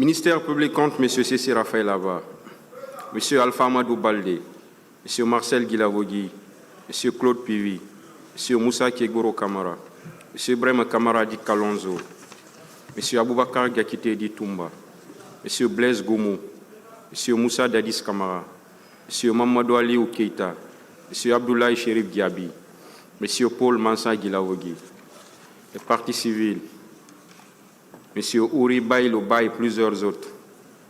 Ministère public contre M. Cécile Raphaël Lava, M. Alpha Amadou Baldé, M. Marcel Guilavogui, M. Claude Pivi, M. Moussa Kegoro Kamara, M. Ibrahima Kamara Di Kalonzo, M. Aboubakar Gakité Di Toumba, M. Blaise Goumou, M. Moussa Dadis Kamara, M. Mamadou Aliou Keita, M. Abdoulaye Chérif Diaby, M. Paul Mansa Guilavogui, les partis civils, M. Ouri Baïlo et plusieurs autres,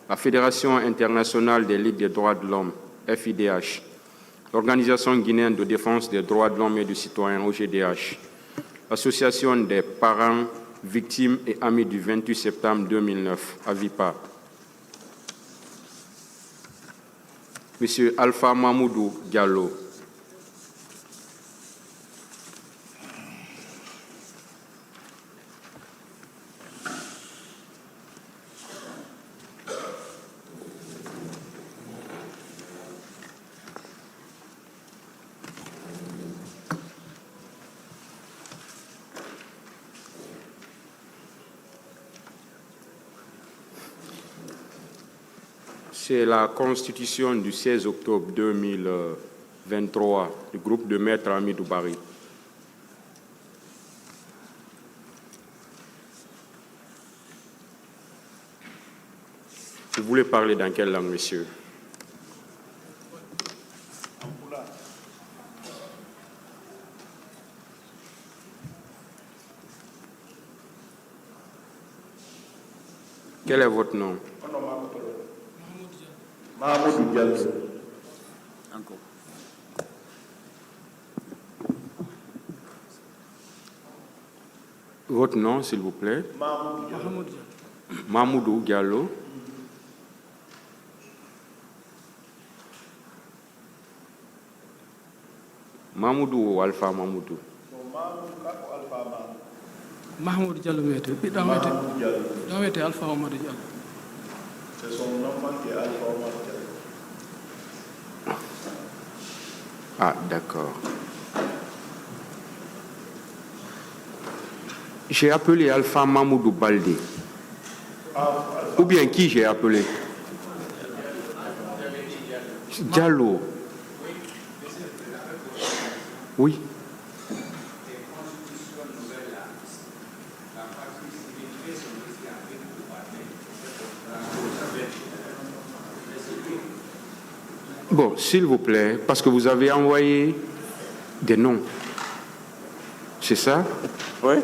la Fédération internationale des ligues des droits de l'homme, FIDH, l'Organisation guinéenne de défense des droits de l'homme et du citoyen, OGDH, l'Association des parents, victimes et amis du 28 septembre 2009, AVIPA, M. Alpha Mamoudou Diallo, c'est la constitution du 16 octobre 2023 du groupe de maîtres Amidou Bari. Vous voulez parler dans quelle langue, monsieur? Quel est votre nom? Mahamoudou Diallo. Encore. Votre nom, s'il vous plaît? Mahamoudou Diallo. Mahamoudou Diallo. Mahamoudou ou Alpha Mahamoudou? Mahmoud Diallo wiyete ɓiɗɗo ɗo wiyete Alpha Amadou Diallo. C'est son enfant qui est Alpha Amadou Diallo. Ah, d'accord. J'ai appelé Alpha Mamoudou Baldé. Ou bien qui j'ai appelé? Diallo. Oui. Bon, s'il vous plaît, parce que vous avez envoyé des noms. C'est ça? Oui.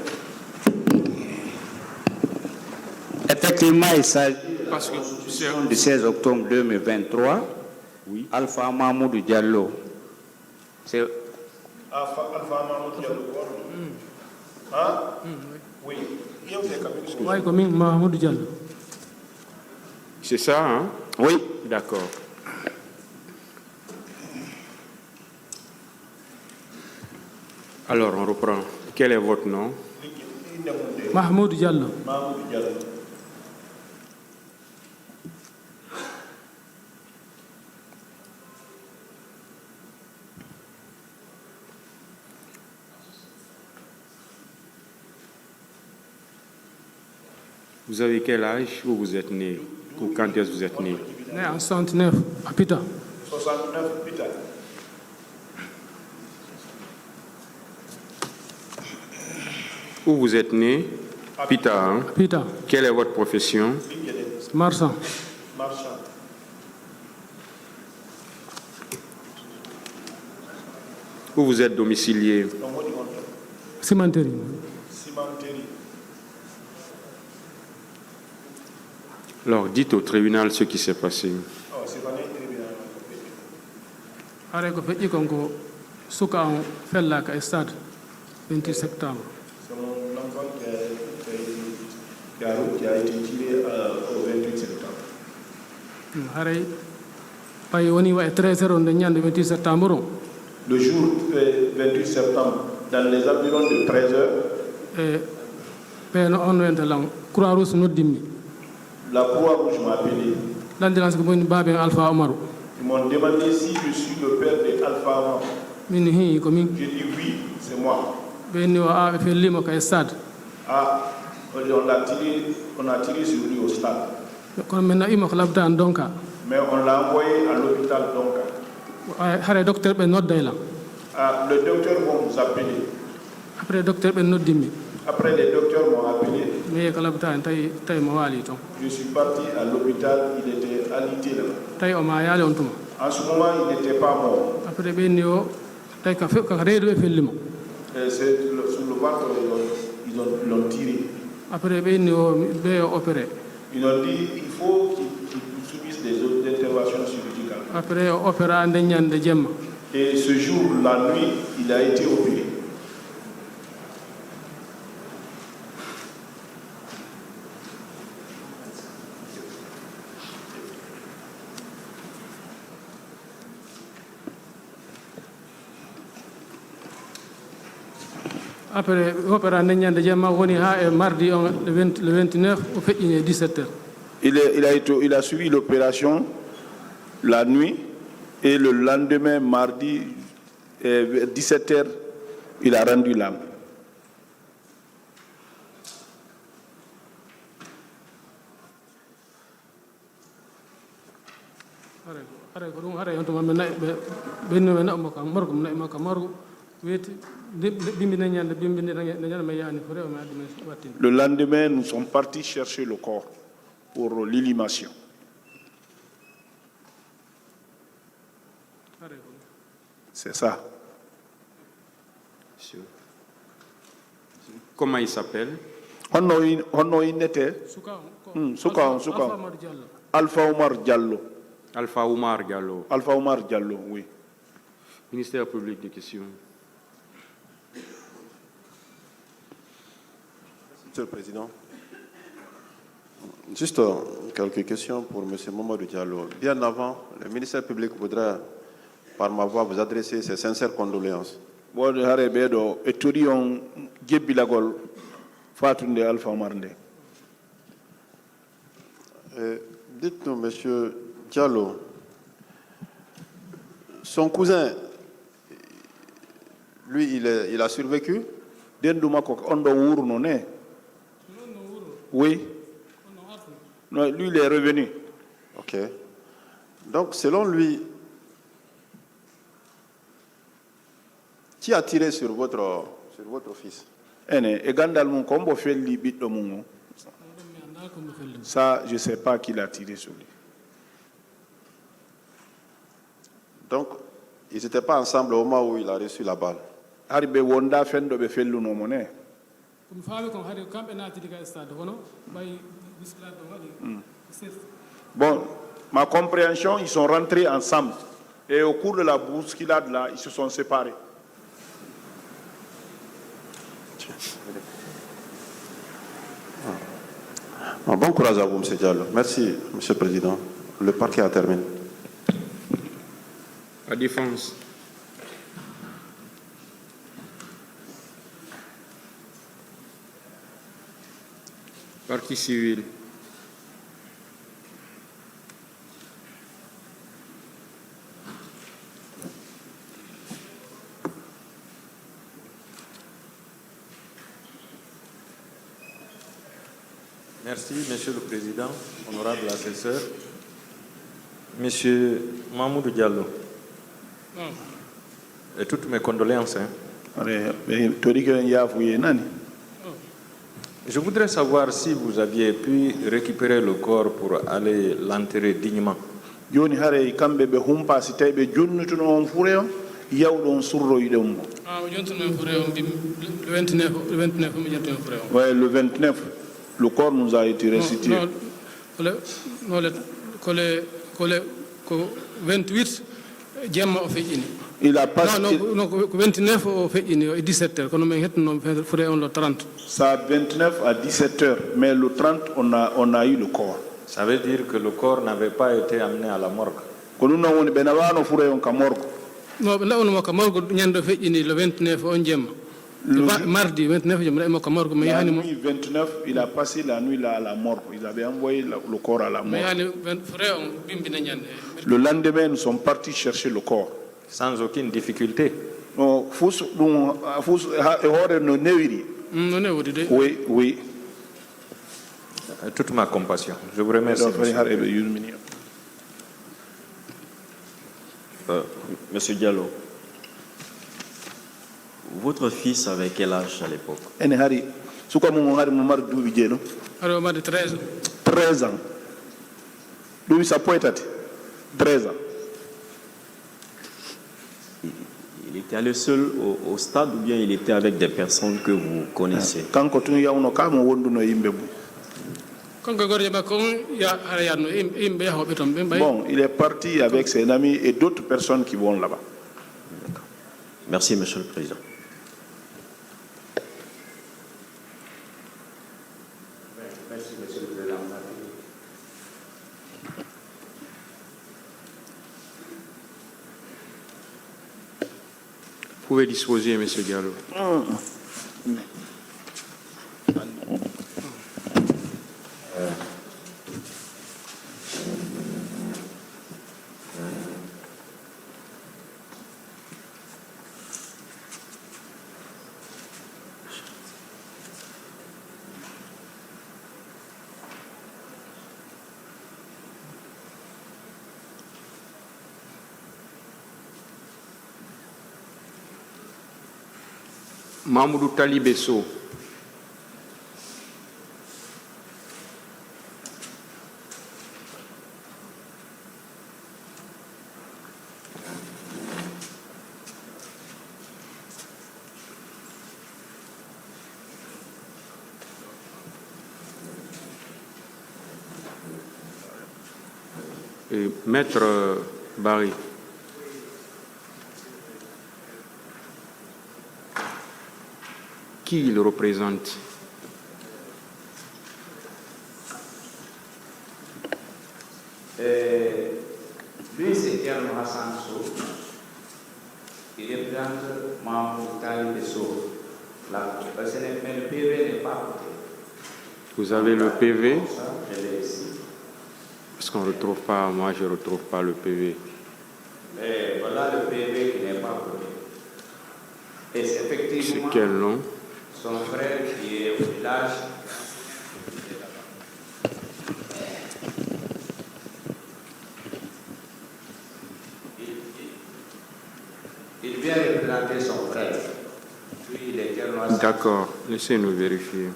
Effectivement, il s'agit Parce que du 16 octobre 2023. Oui. Alpha Mamoudou Diallo. C'est Alpha Mamadou Diallo. Hein? Oui. Way ko min Mahamoudou Diallo. c'est ça, hein? oui. D'accord. Alors, on reprend. Quel est votre nom? Mahmoud Diallo. Mahamoudou Diallo. Vous avez quel âge où vous êtes né? Ou quand est-ce que vous êtes né? Né en 69 à Pita. 69 Pita. Où vous êtes né? Pita, hein? Pita. Quelle est votre profession? Marchand. Marchand. Où vous êtes domicilié? Donc, on dit Cimenterie. cimenterie. Alors, dites au tribunal ce qui s'est passé. Oh, c'est pas un tribunal. Are ko feƴƴi konko suka on fellaka e stade 28 septembre. C'est mon enfant qui a été tiré au 28 septembre. Haray ɓay woni wa e 13h nde ñande 28 septembre o. Le jour 28 septembre, dans les environs de 13h, E peeno on wente lan Croix Rouge noddimmi. la Croix-Rouge m'a appelé. L'ambulance ko woni baaben Alpha Omarou. Ils m'ont demandé si je suis le père de Alpha Amam. Min hi ko min J'ai dit oui, c'est moi. ɓenni o ɓe fellima ka e stade. Ah, on a tiré sur lui au stade. kono min naɓimo ko labdani donka mais on l'a envoyé à l'hôpital Donka. hare docteur ɓe nodday lan Le docteur vont vous appeler. après docteur ɓe noddimmi Après, les docteurs m'ont appelé. mi yehi ko labdani tawi mo waali toon Je suis parti à l'hôpital, il était alité là. tawi oma yaali on tuma En ce moment, il n'était pas mort. après ɓenni o tawi ko reedu ɓe fellimo Et c'est sur le ventre, ils l'ont tiré. après ɓenni o ɓe o opéré Ils ont dit il faut qu'il subisse des autres interventions chirurgicales. après o opéra nde ñande jemma Et ce jour, la nuit, il a été opéré. après opéra nde ñande jemma woni ha e mardi on le 29 o feƴƴini 17 heures Il a suivi l'opération la nuit et le lendemain, mardi, 17h, il a rendu l'âme. are ko ɗum ara on tuma mi nayi ɓennu ɓe naɓmo kam morgo mi naɓimo kam morgo weeti bimbi nde ñande bimbi nde ñande mi yaani fo rewa mi addi mi wattini. Le lendemain, nous sommes partis chercher le corps pour l'inhumation. C'est ça. Comment il s'appelle? Honno inete Suka Alpha Omar Diallo. Alpha Oumar Diallo. Alpha Omar Diallo, oui. Ministère public des questions. Monsieur le Président, juste quelques questions pour M. Mamadou Diallo. Bien avant, le ministère public voudrait, par ma voix, vous adresser ses sincères condoléances. Dites-nous, M. Diallo, son cousin, lui, il a survécu? Oui. Non, lui, il est revenu. Ok. Donc, selon lui, qui a tiré sur votre fils? Ça, je ne sais pas qui l'a tiré sur lui. Donc, ils n'étaient pas ensemble au moment où il a reçu la balle. Bon, ma compréhension, ils sont rentrés ensemble. Et au cours de la bousculade, là, ils se sont séparés. Bon courage à vous, M. Diallo. Merci, M. le Président. Le parquet a terminé. La défense. Partie civile. Merci, Monsieur le Président, honorable assesseur. Monsieur Mamoudou Diallo, et toutes mes condoléances. Je voudrais savoir si vous aviez pu récupérer le corps pour aller l'enterrer dignement. Ouais, le 29, le corps nous a été restitué. Il a passé. Non, 29 au 17 heures. Ça 29 à 17 heures, mais le 30, on a eu le corps. Ça veut dire que le corps n'avait pas été amené à la morgue. Non, le 29 on jemma. Mardi 29 la nuit 29, il a passé la nuit là à la morgue. Ils avaient envoyé le corps à la morgue. Le lendemain, nous sommes partis chercher le corps. Sans aucune difficulté. Oui, oui. toute ma compassion. Je vous remercie. Monsieur Diallo, votre fils avait quel âge à l'époque? Aɗa o madde 13 ans. 13 ans. Lui, ça peut être 13 ans. Il était allé seul au stade ou bien il était avec des personnes que vous connaissez? kanko gorje makko on ara yatno yimɓe yahoɓe toon ɓe mbayi. Bon, il est parti avec ses amis et d'autres personnes qui vont là-bas. Merci, Monsieur le Président. Merci, Monsieur le Président. Vous pouvez disposer, M. Diallo. Mamoudou Talibesso. Et Maître Barry. Qui il représente? Lui, c'est Thierno Hassan Sow. Il représente Mahmoud Talib Sow. Mais le PV n'est pas à côté. Vous avez le PV? Je l'ai ici. Parce qu'on ne retrouve pas, moi je ne retrouve pas le PV. Mais voilà le PV qui n'est pas à côté. Et c'est effectivement C'est quel nom? son frère qui est au village. Il vient représenter son frère. Puis il est Thierno Hassan. D'accord, laissez-nous vérifier.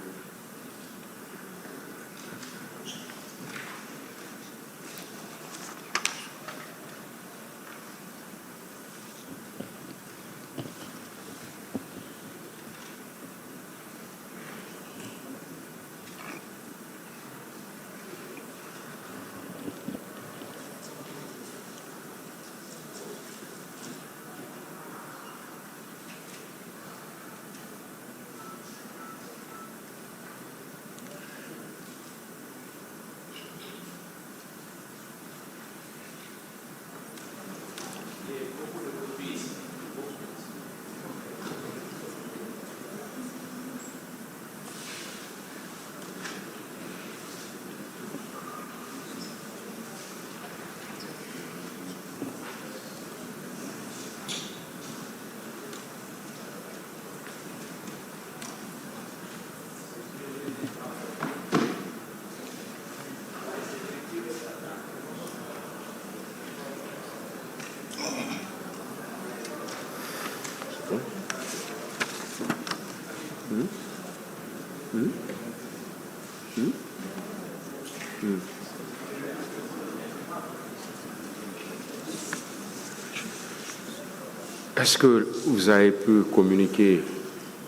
Est-ce que vous avez pu communiquer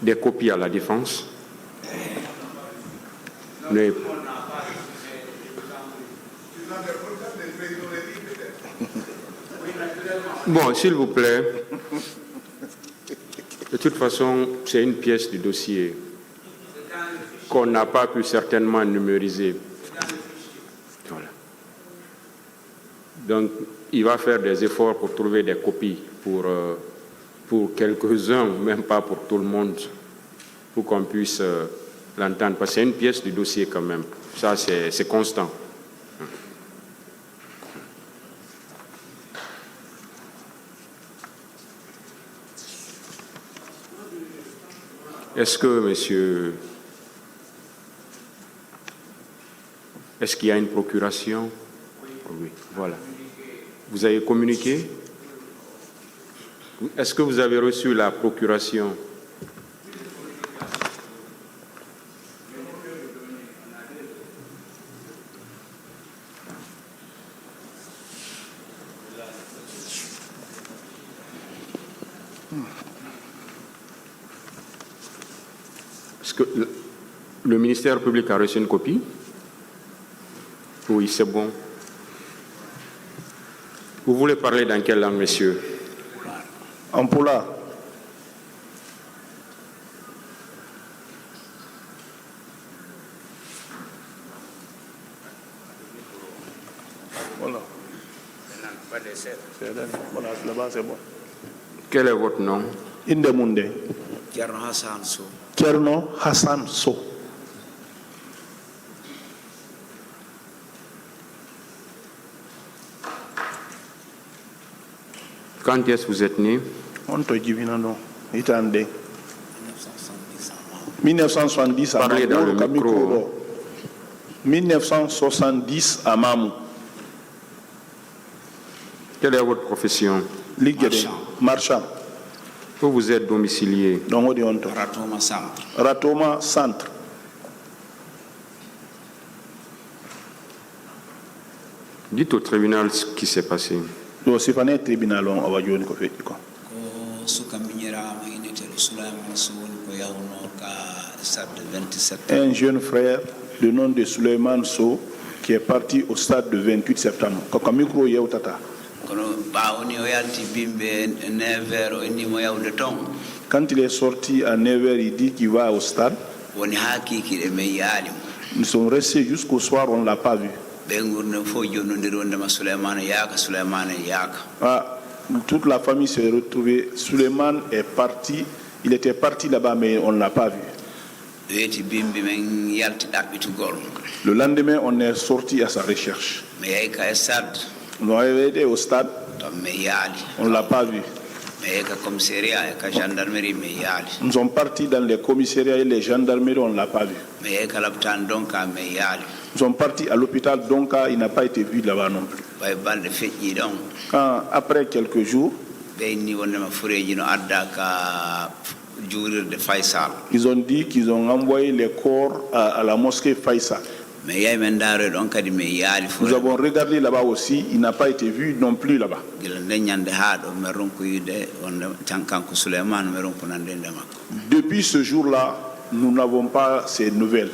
des copies à la défense? Mais... Bon, s'il vous plaît. De toute façon, c'est une pièce du dossier qu'on n'a pas pu certainement numériser. Voilà. Donc, il va faire des efforts pour trouver des copies pour quelques-uns, même pas pour tout le monde, pour qu'on puisse l'entendre. Parce que c'est une pièce du dossier quand même. Ça, c'est constant. Est-ce que, monsieur Est-ce qu'il y a une procuration? Oui, voilà. Vous avez communiqué? Est-ce que vous avez reçu la procuration? Est-ce que le ministère public a reçu une copie? Oui, c'est bon. Vous voulez parler dans quelle langue, monsieur? En pula. Voilà. Voilà, là-bas c'est bon. Quel est votre nom? Indemunde. Thierno Hassan Sow. Thierno Hassan Sow. Quand est-ce que vous êtes né? On te dit non. Itande. 1970 à Parlez dans le micro. 1970 à Mamou. Quelle est votre profession? Marchand. Où vous êtes domicilié? Donc on dit on te. Ratoma Centre. Ratoma Centre. Dites au tribunal ce qui s'est passé. Donc c'est pas un tribunal on va jouer ko fait quoi. Ko suka minyara ma inete Sulaiman Sow ko yawno ka stade 27. Un jeune frère, le nom de Suleiman Sow, qui est parti au stade de 28 septembre. Quand micro y tata. Kono baawni o yalti bimbe 9h o indimo yawde ton. Quand il est sorti à 9h, il dit qu'il va au stade. Woni hakiki de me yaalimo. Nous sommes restés jusqu'au soir, on ne l'a pas vu. Be ngurne fo jonnodir wondema Sulaiman yaaka. Ah, toute la famille s'est retrouvée. Suleiman est parti. Il était parti là-bas, mais on ne l'a pas vu. Weti bimbi men yalti dabbitugol. Le lendemain, on est sorti à sa recherche. Me yayka stade. On est allé au stade. On ne l'a pas vu. Nous sommes partis dans les commissariats et les gendarmeries, on ne l'a pas vu. Nous sommes partis à l'hôpital Donka, il n'a pas été vu là-bas non plus. Quand, après quelques jours, ils ont dit qu'ils ont envoyé les corps à la mosquée Faisal. Nous avons regardé là-bas aussi, il n'a pas été vu non plus là-bas. Depuis ce jour-là, nous n'avons pas ces nouvelles.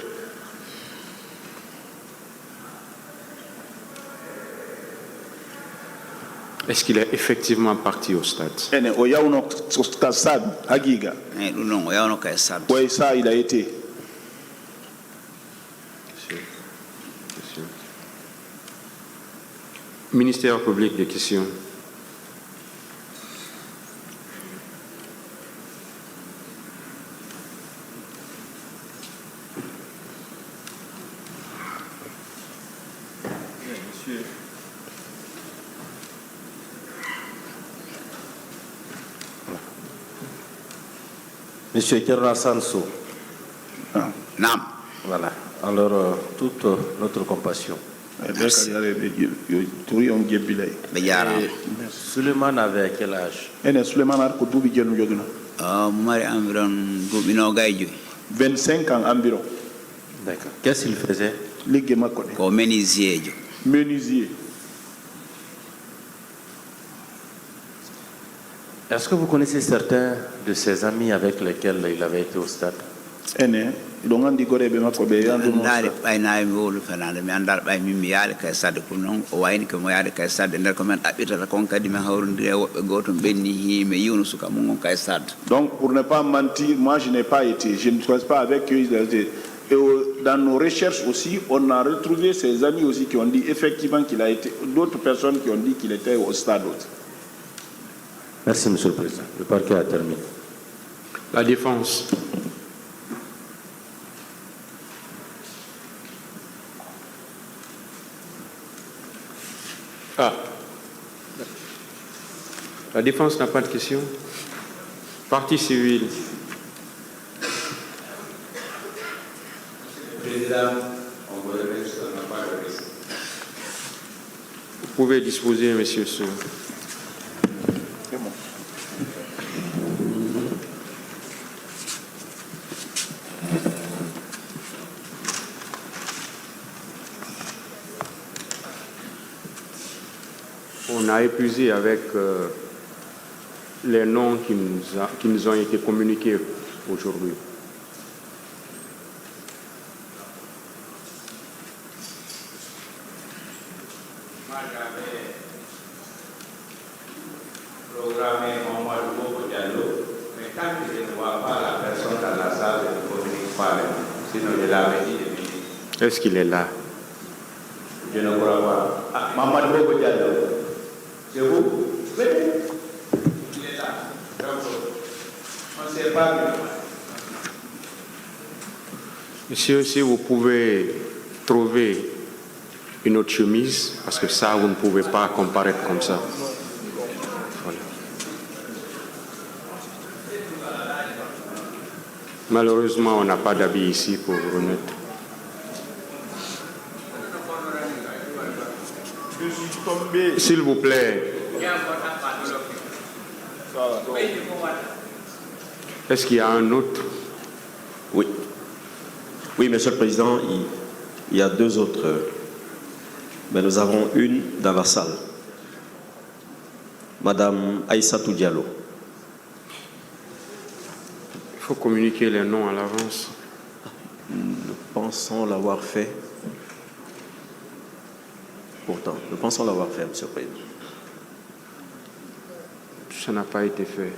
Est-ce qu'il est effectivement parti au stade? Oui, ça, il a été. Ministère public des questions. Monsieur Thierno Sanso. Nam. Voilà. Alors, toute notre compassion. Suleiman avait quel âge? 25 ans environ. D'accord. Qu'est-ce qu'il faisait? Menuisier. Est-ce que vous connaissez certains de ses amis avec lesquels il avait été au stade? Donc pour ne pas mentir, moi je n'ai pas été, je ne suis pas avec eux. Et dans nos recherches aussi, on a retrouvé ses amis aussi qui ont dit effectivement qu'il a été, d'autres personnes qui ont dit qu'il était au stade aussi. Merci, Monsieur le Président. Le parquet a terminé. La défense. La défense n'a pas de question. Partie civile. Président, on voudrait que ça n'a pas de pouvez disposer, monsieur Sow. C'est bon. On a épuisé avec les noms qui nous ont été communiqués aujourd'hui. Moi, j'avais programmé Mamadou Boko Diallo, mais tant que je ne vois pas la personne dans la salle, je ne communique pas avec lui. Sinon, je l'avais dit de venir. Est-ce qu'il est là? Je ne crois pas. Ah, Mamadou Boko Diallo, c'est vous? Oui. Il est là. Donc, on ne sait pas. Monsieur, si vous pouvez trouver une autre chemise, parce que ça, vous ne pouvez pas comparaître comme ça. Voilà. Malheureusement, on n'a pas d'habit ici pour vous remettre. Je suis tombé. S'il vous plaît, est-ce qu'il y a un autre? Oui. Oui, Monsieur le Président, il y a deux autres. Mais nous avons une dans la salle. Madame Aïssatou Diallo. Il faut communiquer les noms à l'avance. Nous pensons l'avoir fait. Pourtant, nous pensons l'avoir fait, Monsieur le Président. Ça n'a pas été fait.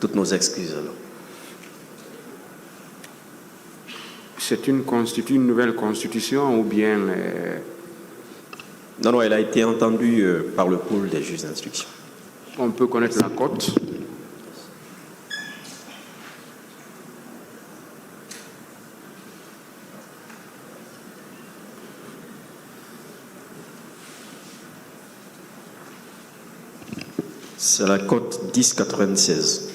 Toutes nos excuses alors. C'est une nouvelle constitution ou bien... Non, elle a été entendue par le pôle des juges d'instruction. On peut connaître la cote? C'est la cote 1096.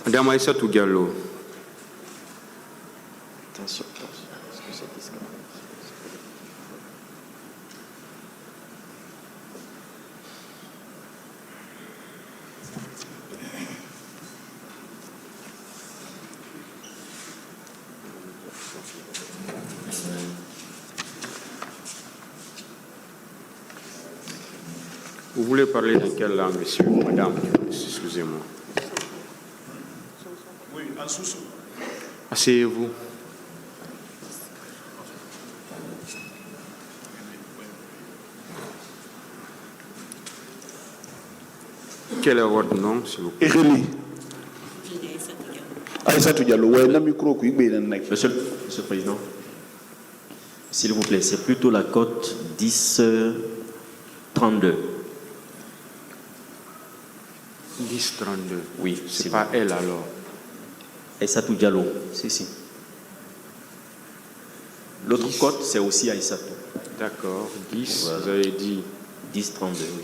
Madame Aïssatou Diallo. Attention, attention. Est-ce que c'est 1096? Vous voulez parler dans quelle langue, monsieur? Madame, excusez-moi. Oui, en sous-sous. Asseyez-vous. Quel est votre nom, s'il vous plaît? Ereli. Aïssatou Diallo, ouais, le micro qui est Monsieur le Président, s'il vous plaît, c'est plutôt la cote 1032. 1032. Oui, C'est pas elle alors. Aïssatou Diallo, si. L'autre cote, c'est aussi Aïssatou. D'accord. 10, Voilà. vous avez dit. 1032, oui.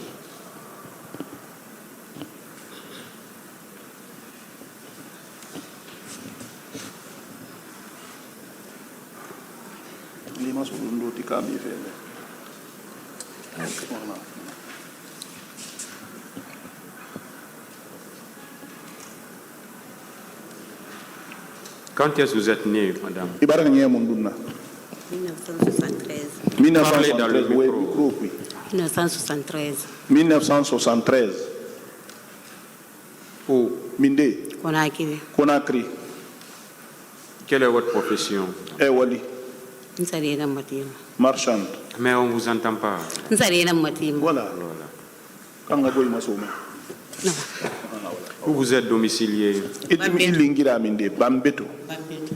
Quand est-ce que vous êtes né, madame? 1973. 1973, dans le micro. 1973. 1973. Où? Mindé, Conakry. Conakry, Quelle est votre profession? Ewali, Nsarena Matima. marchande. Mais on ne vous entend pas. Nsarena Matima. Voilà. Kanga boy masoma. Non. Où vous êtes domicilié? Et tu ilingira Mindé, Bambeto. Bambeto.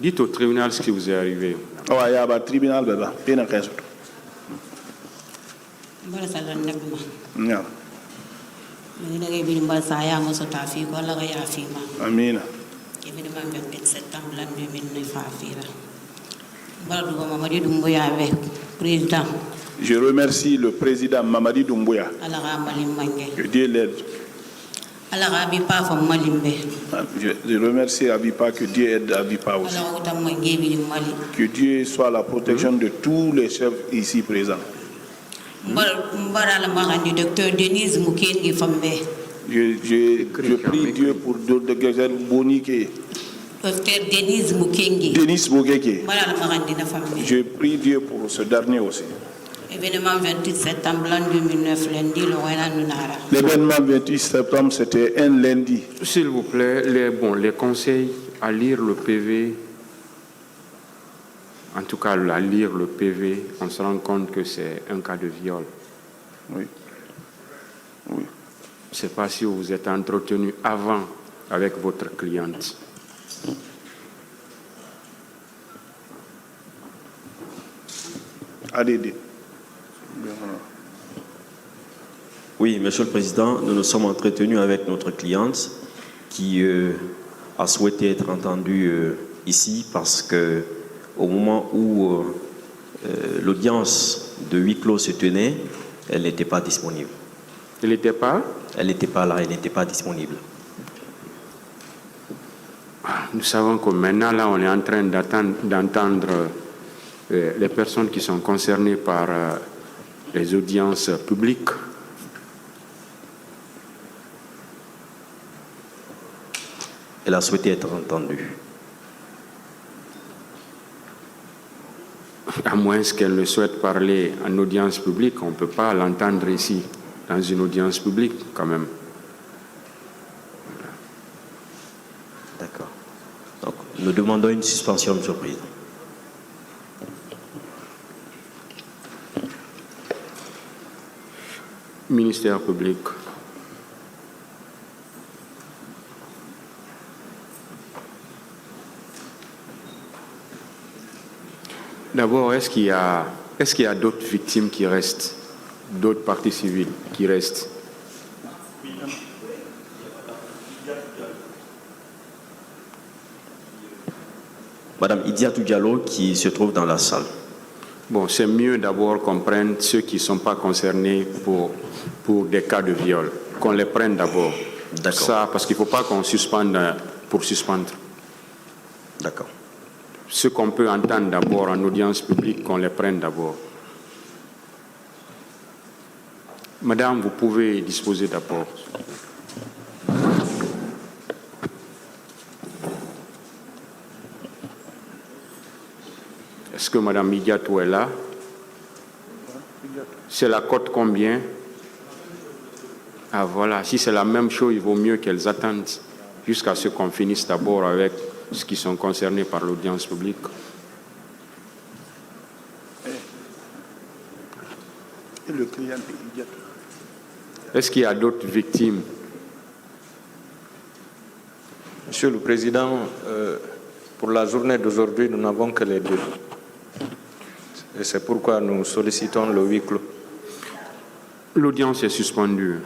Dites au tribunal ce qui vous est arrivé. Awa ya ba tribunal baba, pena kaso. Mbara salan nabuma. Nya. Ngi dagay bi mbal sa ya mo sota fi ko la ga ya fi ma. Amina. Ke bi ma be septembre l'an 2009 fa fi la. Mbara du ko ma di dumbo ya be Président, Je remercie le président Mamadi Doumbouya. Alaga Malimbange. Que Dieu l'aide. Alaga Abipa from Malimbe. Je remercie Abipa, que Dieu aide Abipa aussi. Alaga Utamwange Bidi Mali. Que Dieu soit la protection de tous les chefs ici présents. Mbara la Mahandi, docteur Denise Mukengi Fambe. Je prie Dieu pour Dr. Bonike. Docteur Denise Mukengi. Denis Mugeke. Mbara la Mahandi na Fambe. Je prie Dieu pour ce dernier aussi. Événement 28 septembre 2009, lundi, le Wena Nunara. L'événement 28 septembre, c'était un lundi. S'il vous plaît, les conseils à lire le PV, en tout cas à lire le PV, on se rend compte que c'est un cas de viol. Oui. Oui. Je ne sais pas si vous vous êtes entretenu avant avec votre cliente. ADD. Oui, Monsieur le Président, nous nous sommes entretenus avec notre cliente qui a souhaité être entendue ici parce que au moment où l'audience de huis clos se tenait, elle n'était pas disponible. Elle n'était pas? Elle n'était pas là, elle n'était pas disponible. Nous savons que maintenant, là, on est en train d'entendre les personnes qui sont concernées par les audiences publiques. Elle a souhaité être entendue. À moins qu'elle ne souhaite parler en audience publique, on ne peut pas l'entendre ici, dans une audience publique, quand même. D'accord. Donc, nous demandons une suspension, Monsieur le Président. Ministère public. D'abord, est-ce qu'il y a d'autres victimes qui restent, d'autres parties civiles qui restent? Madame Idiatou Diallo qui se trouve dans la salle. Bon, c'est mieux d'abord qu'on prenne ceux qui ne sont pas concernés pour des cas de viol, qu'on les prenne d'abord. D'accord. Ça, parce qu'il ne faut pas qu'on suspende pour suspendre. D'accord. Ce qu'on peut entendre d'abord en audience publique, qu'on les prenne d'abord. Madame, vous pouvez disposer d'abord. Est-ce que Madame Midiatou est là? C'est la cote combien? Ah voilà, si c'est la même chose, il vaut mieux qu'elles attendent jusqu'à ce qu'on finisse d'abord avec ceux qui sont concernés par l'audience publique. Et le client Est-ce qu'il y a d'autres victimes? Monsieur le Président, pour la journée d'aujourd'hui, nous n'avons que les deux. Et c'est pourquoi nous sollicitons le huis clos. L'audience est suspendue.